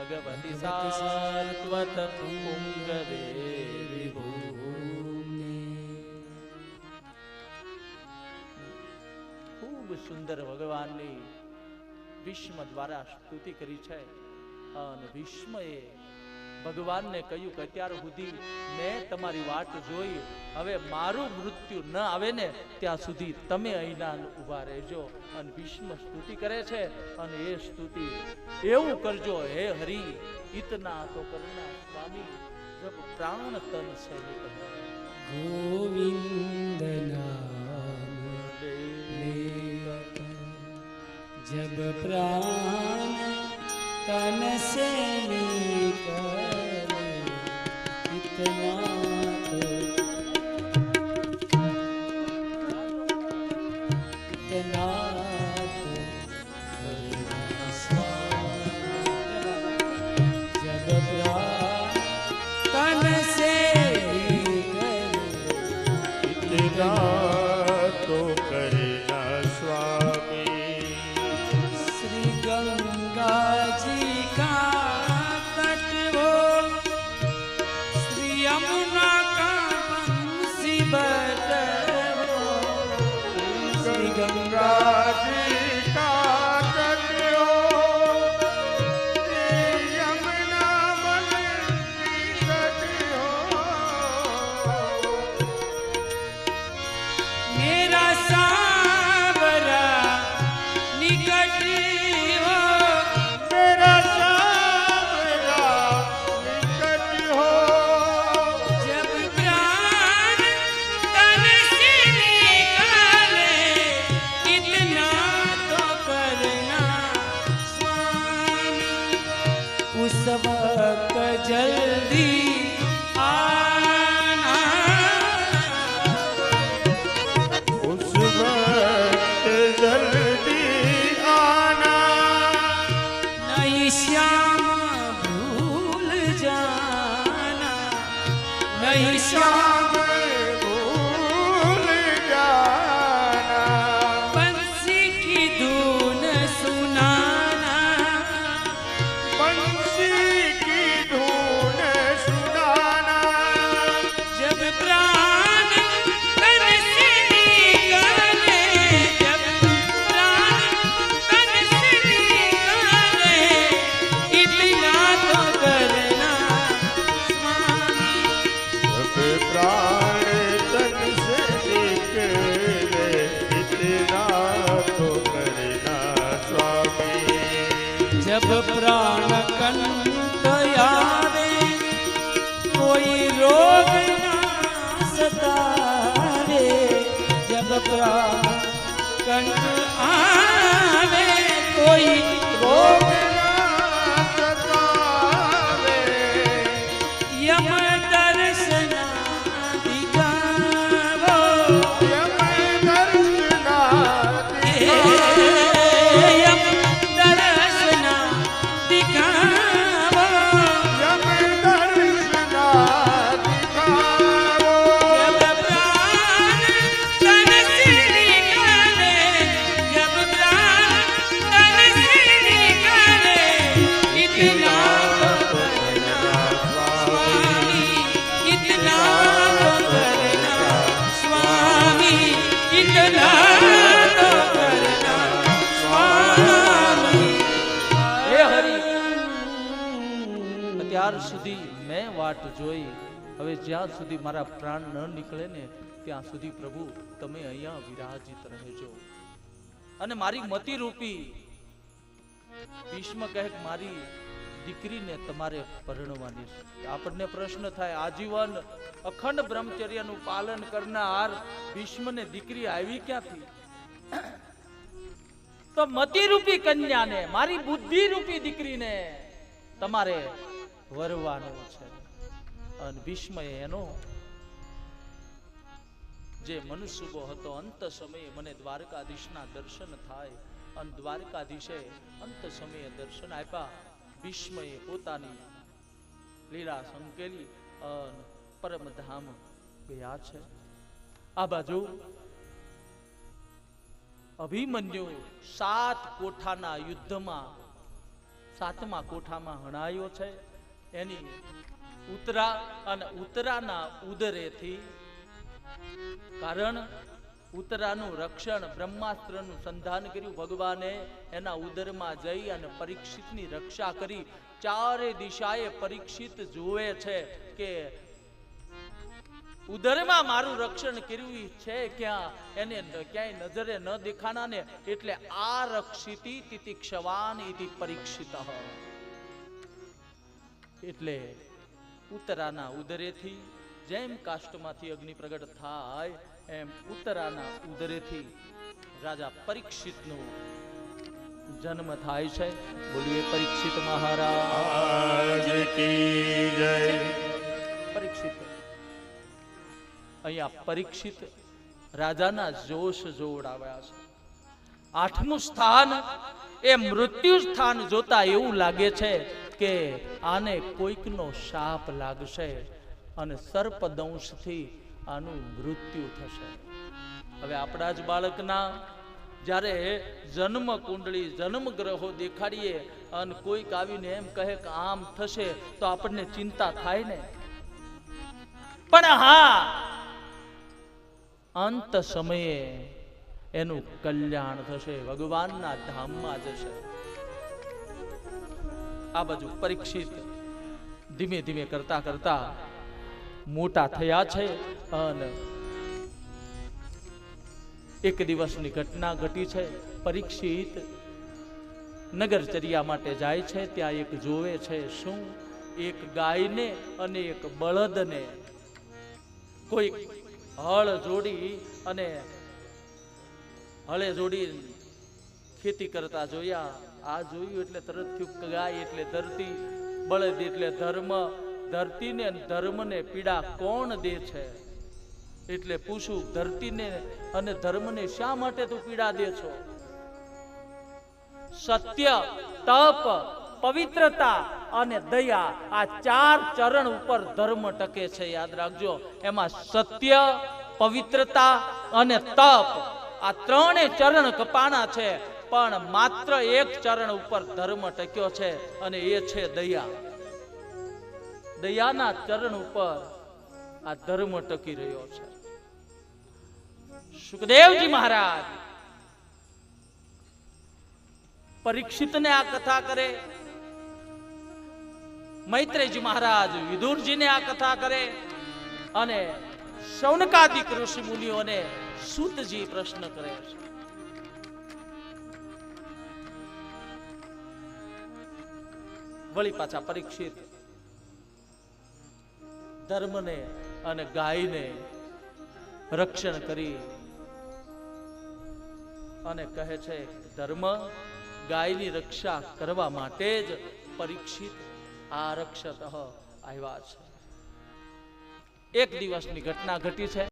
ભગવતી સાત્વત પુંગવે વિભૂમિ. ખૂબ સુંદર ભગવાનની ભીષ્મ દ્વારા સ્તુતિ કરી છે. અને ભીષ્મએ ભગવાનને કહ્યું કે અત્યાર સુધી મેં તમારી વાટ જોઈ, હવે મારું મૃત્યુ ન આવે ને ત્યાં સુધી તમે અહીંના ઊભા રહેજો. અને ભીષ્મ સ્તુતિ કરે છે. અને એ સ્તુતિ એવું કરજો, હે હરિ ઇતના તો કરના સ્વામી, જબ પ્રાણ તન સે નિકલ. गोविंद नाम लेकर जब प्राण तन से निकले, इतना तो करना स्वामी, जब प्राण तन से तो करना स्वामी. श्री गंगा जी का तट हो, श्री यमुना का बंसी बट हो, श्री गंगा जी का तट हो, यमुना बंसी बट हो. मेरा सावरा निकट हो, मेरा सावरा निकट हो. जब प्राण तन से निकाले, इतना तो करना स्वामी. उस वक्त जल्दी आना, उस वक्त जल्दी आना. नहीं श्याम भूल जाना, नहीं श्याम भूल जाना. बंसी की धुन सुनाना, बंसी की धुन सुनाना. जब प्राण तन से निकाले, जब प्राण तन से निकाले, इतना तो करना स्वामी. जब प्राण तन से निकले, इतना तो करना स्वामी. जब प्राण कंठ आवे, कोई रोग ना सतावे. जब प्राण कंठ आवे, कोई रोग सतावे. यम दर्शन दिखावो, यम दर्शना यम दर्शन दिखावो. यम दर्शना दिखाओ. जब प्राण तन से निकाले, जब प्राण तन से निकाले, इतना तो करना स्वामी, इतना तो करना स्वामी, इतना तो करना स्वामी. હે હરિ અત્યાર સુધી મેં વાટ જોઈ, હવે જ્યાં સુધી મારા પ્રાણ ન નીકળે ને ત્યાં સુધી પ્રભુ તમે અહીંયા વિરાજિત રહેજો. અને મારી મતિ રૂપી ભીષ્મ કહે કે મારી દીકરીને તમારે પરણવાની છે. આપણને પ્રશ્ન થાય, આજીવન અખંડ બ્રહ્મચર્યનું પાલન કરનાર ભીષ્મને દીકરી આવી ક્યાંથી? તો મતિ રૂપી કન્યાને, મારી બુદ્ધિ રૂપી દીકરીને તમારે વરવાનો છે. અને ભીષ્મએ એનો જે મનુષ્યબો હતો, અંત સમયે મને દ્વારકાધીશના દર્શન થાય, અને દ્વારકાધીશે અંત સમયે દર્શન આપ્યા. ભીષ્મએ પોતાની લીલા સંકેલી અને પરમધામ ગયા છે. આ બાજુ અભિમન્યુ 7 કોઠાના યુદ્ધમાં સાતમા કોઠામાં હણાયો છે. એની ઉતરા અને ઉતરાના ઉદરેથી, કારણ ઉતરાનું રક્ષણ બ્રહ્માસ્ત્રનું સંધાન કર્યું ભગવાને. એના ઉદરમાં જઈ અને પરીક્ષિતની રક્ષા કરી. ચારે દિશાએ પરીક્ષિત જોવે છે કે ઉદરમાં મારું રક્ષણ કર્યું છે ક્યાં, એને ક્યાંય નજરે ન દેખાણા ને, એટલે આ રક્ષિતી તિતિક્ષવાન ઇતિ પરીક્ષિતઃ. એટલે ઉત્તરાના ઉદરેથી જેમ કાષ્ટમાંથી અગ્નિ પ્રગટ થાય એમ ઉત્તરાના ઉદરેથી રાજા પરીક્ષિતનો જન્મ થાય છે. બોલીએ પરીક્ષિત મહારાજ કી જય. પરીક્ષિત, અહીંયા પરીક્ષિત રાજાના જોશ જોડાવ્યા છે. આઠમું સ્થાન એ મૃત્યુ સ્થાન જોતા એવું લાગે છે કે આને કોઈકનો શાપ લાગશે અને સર્પદંશથી આનું મૃત્યુ થશે. હવે આપણા જ બાળકના જ્યારે જન્મ કુંડળી જન્મ ગ્રહો દેખાડીએ અને કોઈક આવીને એમ કહે કે આમ થશે તો આપણને ચિંતા થાય ને. પણ હા, અંત સમયે એનું કલ્યાણ થશે, ભગવાનના ધામમાં જશે. આ બાજુ પરીક્ષિત ધીમે ધીમે કરતા કરતા મોટા થયા છે અને એક દિવસની ઘટના ઘટી છે. પરીક્ષિત નગરચર્યા માટે જાય છે. ત્યાં એક જોવે છે શું, એક ગાયને અને એક બળદને કોઈ હળ જોડી અને હળે જોડી ખેતી કરતા જોયા. આ જોયું એટલે તરત થયું ગાય એટલે ધરતી, બળદ એટલે ધર્મ. ધરતીને ધર્મને પીડા કોણ દે છે? એટલે પૂછું, ધરતીને અને ધર્મને શા માટે તું પીડા દે છો? સત્ય, તપ, પવિત્રતા અને દયા, આ ચાર ચરણ ઉપર ધર્મ ટકે છે. યાદ રાખજો, એમાં સત્ય, પવિત્રતા અને તપ, આ ત્રણે ચરણ કપાણા છે, પણ માત્ર એક ચરણ ઉપર ધર્મ ટક્યો છે અને એ છે દયા. દયાના ચરણ ઉપર આ ધર્મ ટકી રહ્યો છે. સુખદેવજી મહારાજ પરીક્ષિતને આ કથા કરે, મૈત્રેયજી મહારાજ વિદુરજીને આ કથા કરે અને શૌનકાદિક ઋષિ મુનિઓને સૂતજી પ્રશ્ન કરે છે. વળી પાછા પરીક્ષિત ધર્મને અને ગાયને રક્ષણ કરી અને કહે છે ધર્મ ગાયની રક્ષા કરવા માટે જ પરીક્ષિત આરક્ષત આવ્યા છે. એક દિવસની ઘટના ઘટી છે.